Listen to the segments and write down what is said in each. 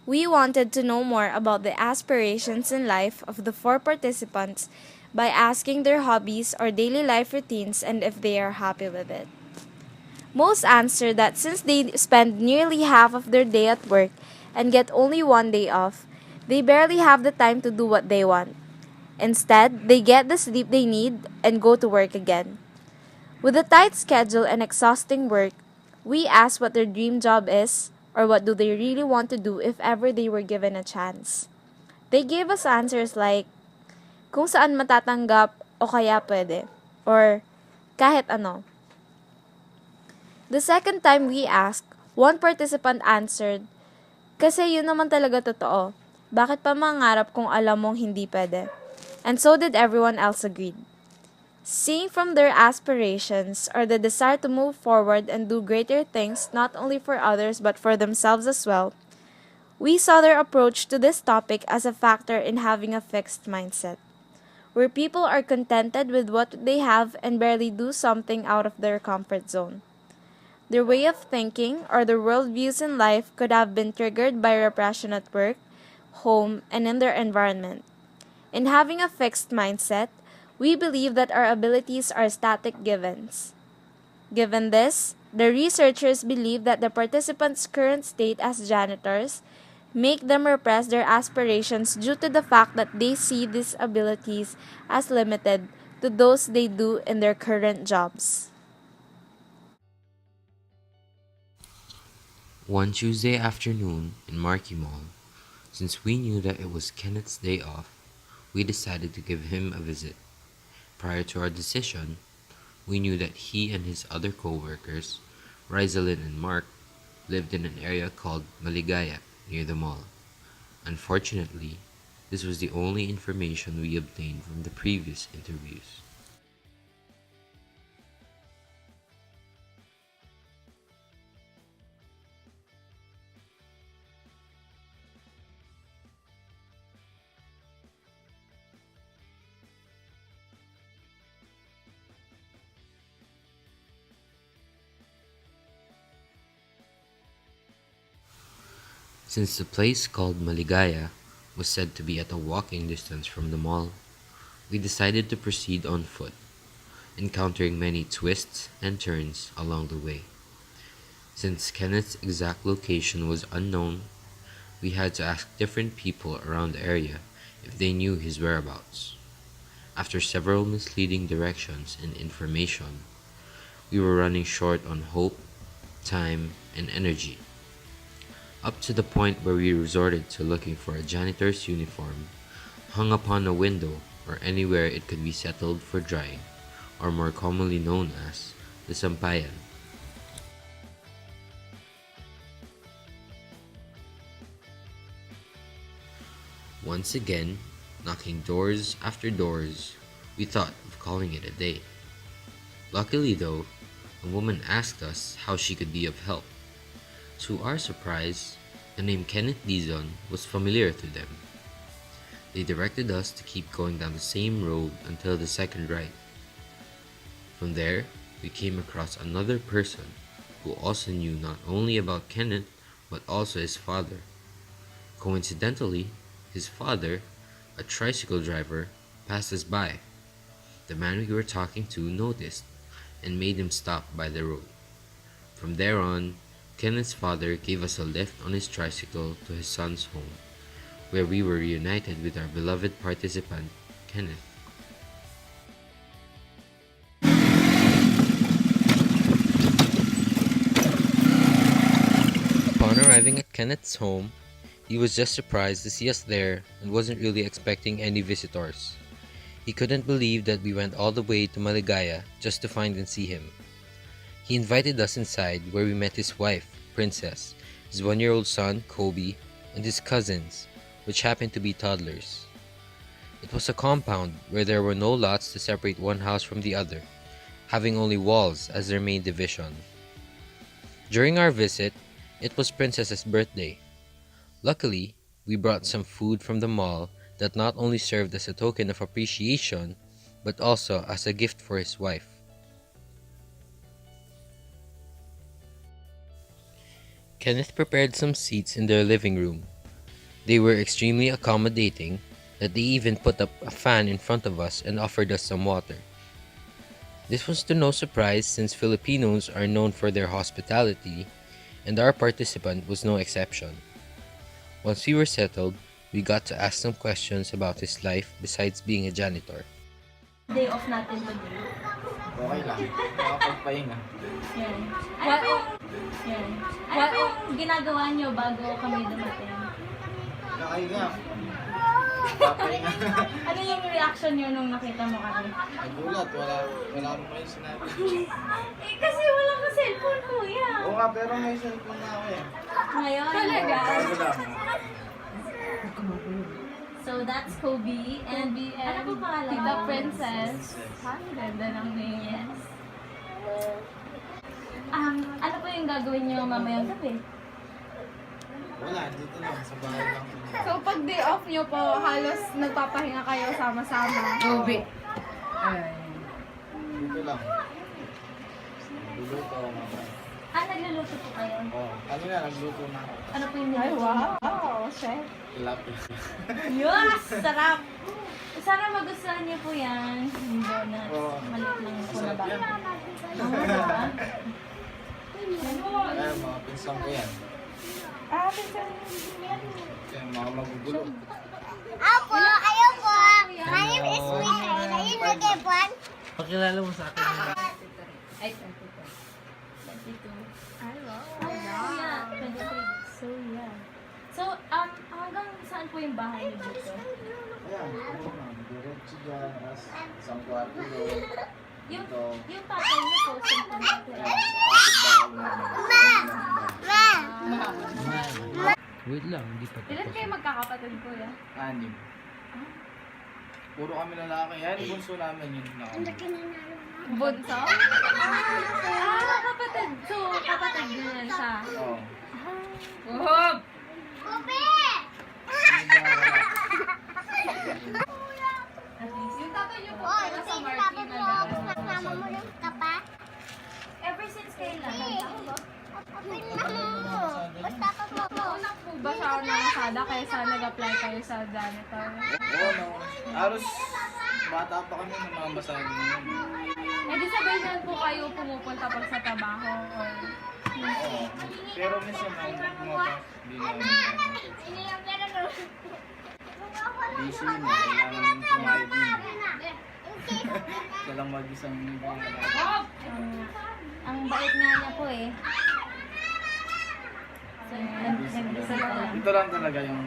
We wanted to know more about the aspirations in life of the four participants by asking their hobbies or daily life routines and if they are happy with it. Most answer that since they spend nearly half of their day at work and get only one day off, they barely have the time to do what they want. Instead, they get the sleep they need and go to work again. With a tight schedule and exhausting work, we ask what their dream job is or what do they really want to do if ever they were given a chance. They gave us answers like kung saan matatanggap o kaya pwede or kahit ano. The second time we asked, one participant answered, kasi yun naman talaga totoo. Bakit pa mangarap kung alam mong hindi pwede? And so did everyone else agreed. Seeing from their aspirations or the desire to move forward and do greater things not only for others but for themselves as well, we saw their approach to this topic as a factor in having a fixed mindset, where people are contented with what they have and barely do something out of their comfort zone. Their way of thinking or their worldviews in life could have been triggered by repression at work, home, and in their environment. In having a fixed mindset, we believe that our abilities are static givens. Given this, the researchers believe that the participants' current state as janitors make them repress their aspirations due to the fact that they see these abilities as limited to those they do in their current jobs. One Tuesday afternoon in Marquee Mall, since we knew that it was Kenneth's day off, we decided to give him a visit. Prior to our decision, we knew that he and his other co-workers, Rizalyn and Mark, lived in an area called Maligaya near the mall. Unfortunately, this was the only information we obtained from the previous interviews. Since the place called Maligaya was said to be at a walking distance from the mall, we decided to proceed on foot, encountering many twists and turns along the way. Since Kenneth's exact location was unknown, we had to ask different people around the area if they knew his whereabouts. After several misleading directions and information, we were running short on hope, time, and energy, up to the point where we resorted to looking for a janitor's uniform hung upon a window or anywhere it could be settled for drying, or more commonly known as the sampayan. Once again, knocking doors after doors, we thought of calling it a day. Luckily though, a woman asked us how she could be of help. To our surprise, the name Kenneth Dizon was familiar to them. They directed us to keep going down the same road until the second right. From there, we came across another person who also knew not only about Kenneth but also his father. Coincidentally, his father, a tricycle driver, passed us by. The man we were talking to noticed and made him stop by the road. From there on, Kenneth's father gave us a lift on his tricycle to his son's home, where we were reunited with our beloved participant, Kenneth. Upon arriving at Kenneth's home, he was just surprised to see us there and wasn't really expecting any visitors. He couldn't believe that we went all the way to Maligaya just to find and see him. He invited us inside where we met his wife, Princess, his 1-year-old son, Kobe, and his cousins, which happened to be toddlers. It was a compound where there were no lots to separate one house from the other, having only walls as their main division. During our visit, it was Princess's birthday. Luckily, we brought some food from the mall that not only served as a token of appreciation, but also as a gift for his wife. Kenneth prepared some seats in their living room, They were extremely accommodating that they even put up a fan in front of us and offered us some water. This was to no surprise since Filipinos are known for their hospitality, and our participant was no exception. Once we were settled, we got to ask some questions about his life besides being a janitor. Day off natin today. Okay lang. Nakapagpahinga. Yan. Ano yung, yan. Ano yung ginagawa nyo bago kami dumating? Nakahinga. Papahinga. Ano yung reaction nyo nung nakita mo kami? Nagulat. Wala mo kayo sinabi. Eh, kasi wala ka cellphone, kuya. Oo nga, pero may cellphone na ako eh. Ngayon? Talaga? Bago lang. So that's Kobe and ano po pangalan? Tita Princess. Ang ganda ng name. Yes. Ano po yung gagawin niyo mamayang gabi? Wala, dito lang. Sa bahay lang. So, pag day off nyo po, halos nagpapahinga kayo sama-sama. Kobe. Dito lang. Luluto ako mamaya. Nagluluto po kayo? Oo. Kanina, nagluto na ako. Ano po yung Ay, niluto? wow! Chef. Tilapia. Yes! Sarap! Sana magustuhan niyo po yan. Yung donuts. Oo. Maliit lang po na Masarap ba? yan. Diba? Ayan, mga pinsang ko yan. Pinsan. Yan, mga magugulo. Apo, ayaw po. My name is Mikaela. You know the one? Pakilala mo sa akin. Ay, 22. 22. Ay, wow. Yeah, 23. So, yeah. So, hanggang saan po yung bahay niyo dito? Ayan, diretso dyan. Isang kwarto doon. Yung, Ito. yung tatay niyo po, saan po natira? Wait lang, hindi pa Ilan kayo magkakapatid ko ya? Anim. Puro kami lalaki. Yan, bunso namin yun. Bunso? Kapatid. So, kapatid din yan siya. Oo. Oh! At least, Yung tatay niyo po, Oh, taga ito sa yung Martin tapos na mo. lang. Kasama mo yung kapa. ever since kailan? Open na mo. Basta pa mo. Una po ba siya ng Masada kaysa nag-apply kayo sa janitor? Oo, no. Halos bata pa kami namamasahin yun. Eh di sabay dyan po kayo pumupunta pag sa trabaho or Oo. Pero minsan ang pumapas, di na. Busy na. Kailangan kumayod din. Ito lang mag-isang Ang bait nga niya po eh. So, nag-isa ka lang. Ito lang talaga yung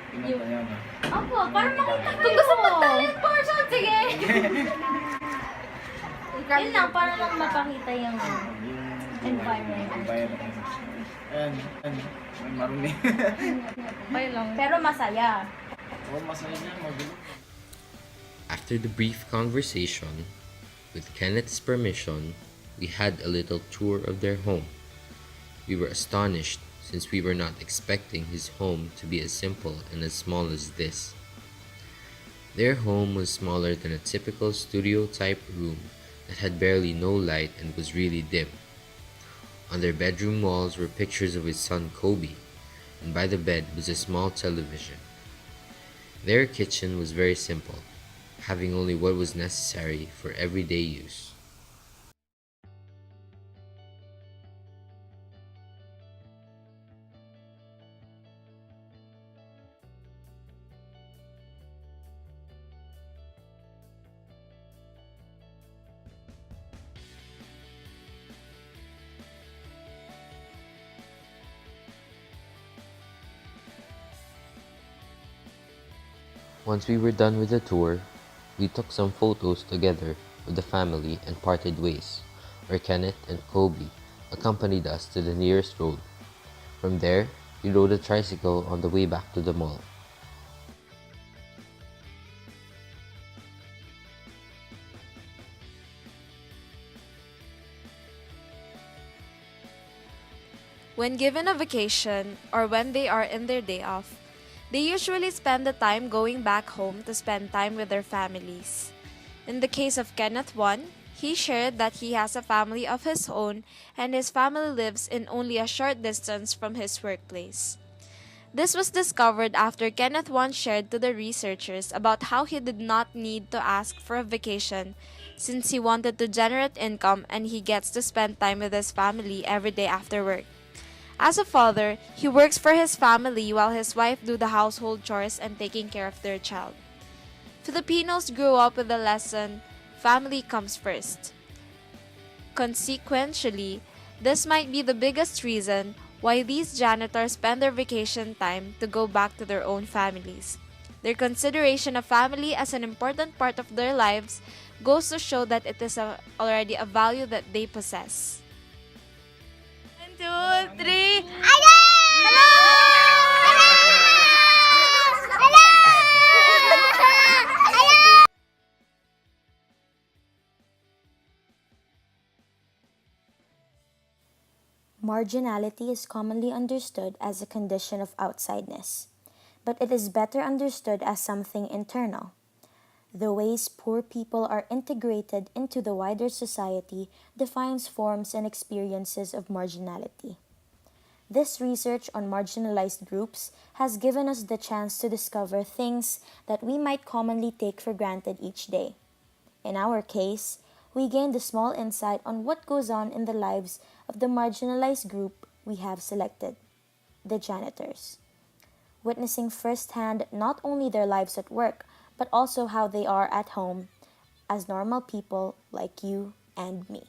pinatayan. Opo, parang makita. Kung gusto mo talent portion, sige! Yun lang, para lang mapakita yung environment. Environment. Ayan, ayan. May marumi. bay lang. Pero masaya. Oo, masaya niya. Magulo. After the brief conversation, with Kenneth's permission, we had a little tour of their home. We were astonished since we were not expecting his home to be as simple and as small as this. Their home was smaller than a typical studio-type room that had barely no light and was really dim. On their bedroom walls were pictures of his son Kobe, and by the bed was a small television. Their kitchen was very simple, having only what was necessary for everyday use. Once we were done with the tour, we took some photos together with the family and parted ways, where Kenneth and Kobe accompanied us to the nearest road. From there, we rode a tricycle on the way back to the mall. When given a vacation or when they are in their day off, they usually spend the time going back home to spend time with their families. In the case of Kenneth 1, he shared that he has a family of his own and his family lives in only a short distance from his workplace. This was discovered after Kenneth once shared to the researchers about how he did not need to ask for a vacation since he wanted to generate income and he gets to spend time with his family every day after work. As a father, he works for his family while his wife do the household chores and taking care of their child. Filipinos grew up with the lesson, family comes first. Consequentially, this might be the biggest reason why these janitors spend their vacation time to go back to their own families. Their consideration of family as an important part of their lives goes to show that it is already a value that they possess. 1, 2, 3. Hello! Hello! Hello! Hello! Marginality is commonly understood as a condition of outsideness, but it is better understood as something internal. The ways poor people are integrated into the wider society defines forms and experiences of marginality. This research on marginalized groups has given us the chance to discover things that we might commonly take for granted each day. In our case, we gained a small insight on what goes on in the lives of the marginalized group we have selected, the janitors. Witnessing firsthand not only their lives at work, but also how they are at home as normal people like you and me.